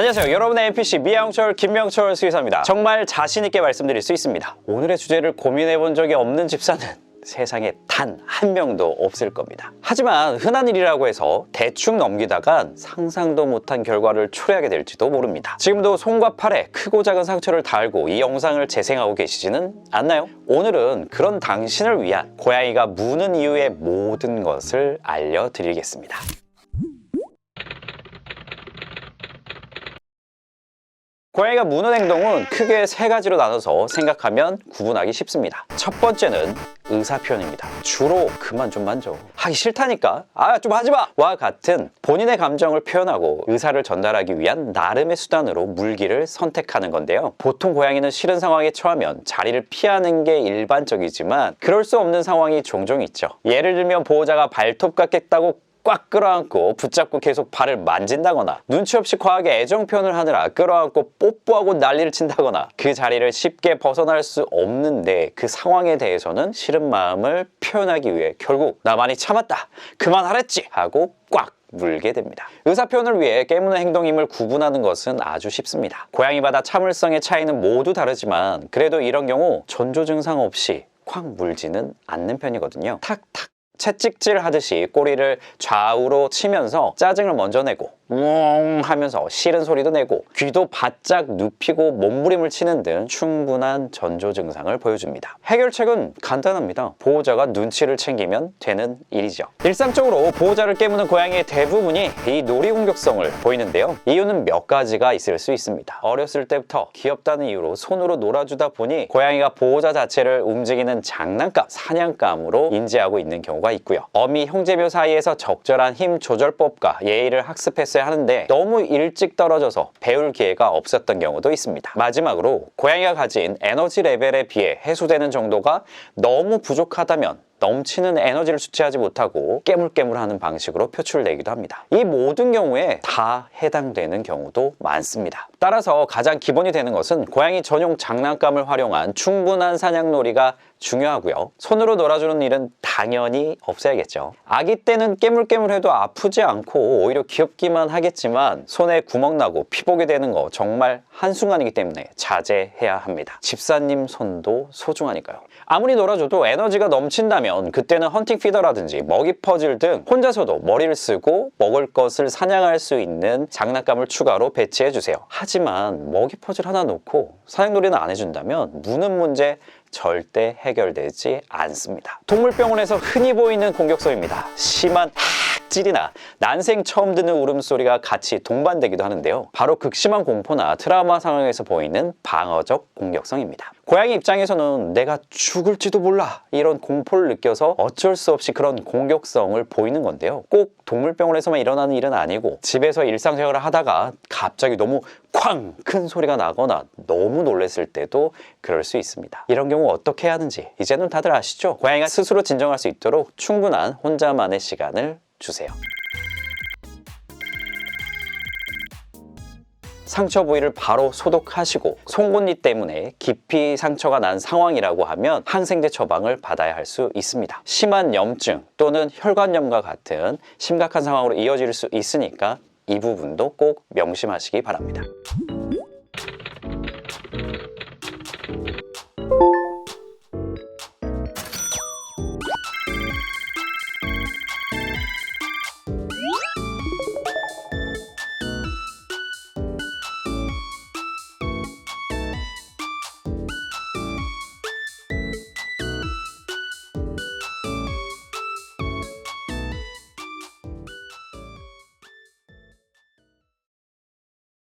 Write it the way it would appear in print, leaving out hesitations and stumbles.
안녕하세요. 여러분의 NPC 미양철 김명철 수의사입니다. 정말 자신있게 말씀드릴 수 있습니다. 오늘의 주제를 고민해본 적이 없는 집사는 세상에 단 한 명도 없을 겁니다. 하지만 흔한 일이라고 해서 대충 넘기다간 상상도 못한 결과를 초래하게 될지도 모릅니다. 지금도 손과 팔에 크고 작은 상처를 달고 이 영상을 재생하고 계시지는 않나요? 오늘은 그런 당신을 위한 고양이가 무는 이유의 모든 것을 알려드리겠습니다. 고양이가 무는 행동은 크게 세 가지로 나눠서 생각하면 구분하기 쉽습니다. 첫 번째는 의사 표현입니다. 주로 그만 좀 만져. 하기 싫다니까. 좀 하지 마! 와 같은 본인의 감정을 표현하고 의사를 전달하기 위한 나름의 수단으로 물기를 선택하는 건데요. 보통 고양이는 싫은 상황에 처하면 자리를 피하는 게 일반적이지만 그럴 수 없는 상황이 종종 있죠. 예를 들면 보호자가 발톱 깎겠다고 꽉 끌어안고 붙잡고 계속 발을 만진다거나 눈치 없이 과하게 애정 표현을 하느라 끌어안고 뽀뽀하고 난리를 친다거나 그 자리를 쉽게 벗어날 수 없는데 그 상황에 대해서는 싫은 마음을 표현하기 위해 결국 나 많이 참았다 그만하랬지 하고 꽉 물게 됩니다. 의사 표현을 위해 깨무는 행동임을 구분하는 것은 아주 쉽습니다. 고양이마다 참을성의 차이는 모두 다르지만 그래도 이런 경우 전조 증상 없이 콱 물지는 않는 편이거든요. 탁탁 채찍질 하듯이 꼬리를 좌우로 치면서 짜증을 먼저 내고 웅 하면서 싫은 소리도 내고 귀도 바짝 눕히고 몸부림을 치는 등 충분한 전조 증상을 보여줍니다. 해결책은 간단합니다. 보호자가 눈치를 챙기면 되는 일이죠. 일상적으로 보호자를 깨무는 고양이의 대부분이 이 놀이 공격성을 보이는데요. 이유는 몇 가지가 있을 수 있습니다. 어렸을 때부터 귀엽다는 이유로 손으로 놀아주다 보니 고양이가 보호자 자체를 움직이는 장난감, 사냥감으로 인지하고 있는 경우가 있고요. 어미, 형제묘 사이에서 적절한 힘 조절법과 예의를 학습했어야 하는데 너무 일찍 떨어져서 배울 기회가 없었던 경우도 있습니다. 마지막으로 고양이가 가진 에너지 레벨에 비해 해소되는 정도가 너무 부족하다면 넘치는 에너지를 수취하지 못하고 깨물깨물하는 방식으로 표출되기도 합니다. 이 모든 경우에 다 해당되는 경우도 많습니다. 따라서 가장 기본이 되는 것은 고양이 전용 장난감을 활용한 충분한 사냥놀이가 중요하고요. 손으로 놀아주는 일은 당연히 없어야겠죠. 아기 때는 깨물깨물해도 아프지 않고 오히려 귀엽기만 하겠지만 손에 구멍 나고 피보게 되는 거 정말 한순간이기 때문에 자제해야 합니다. 집사님 손도 소중하니까요. 아무리 놀아줘도 에너지가 넘친다면 그때는 헌팅 피더라든지 먹이 퍼즐 등 혼자서도 머리를 쓰고 먹을 것을 사냥할 수 있는 장난감을 추가로 배치해주세요. 하지만 먹이 퍼즐 하나 놓고 사냥놀이는 안 해준다면 무는 문제 절대 해결되지 않습니다. 동물병원에서 흔히 보이는 공격성입니다. 심한 찔이나 난생 처음 듣는 울음소리가 같이 동반되기도 하는데요. 바로 극심한 공포나 트라우마 상황에서 보이는 방어적 공격성입니다. 고양이 입장에서는 내가 죽을지도 몰라 이런 공포를 느껴서 어쩔 수 없이 그런 공격성을 보이는 건데요. 꼭 동물병원에서만 일어나는 일은 아니고 집에서 일상생활을 하다가 갑자기 너무 쾅! 큰 소리가 나거나 너무 놀랐을 때도 그럴 수 있습니다. 이런 경우 어떻게 해야 하는지 이제는 다들 아시죠? 고양이가 스스로 진정할 수 있도록 충분한 혼자만의 시간을 주세요. 상처 부위를 바로 소독하시고 송곳니 때문에 깊이 상처가 난 상황이라고 하면 항생제 처방을 받아야 할 수 있습니다. 심한 염증 또는 혈관염과 같은 심각한 상황으로 이어질 수 있으니까 이 부분도 꼭 명심하시기 바랍니다.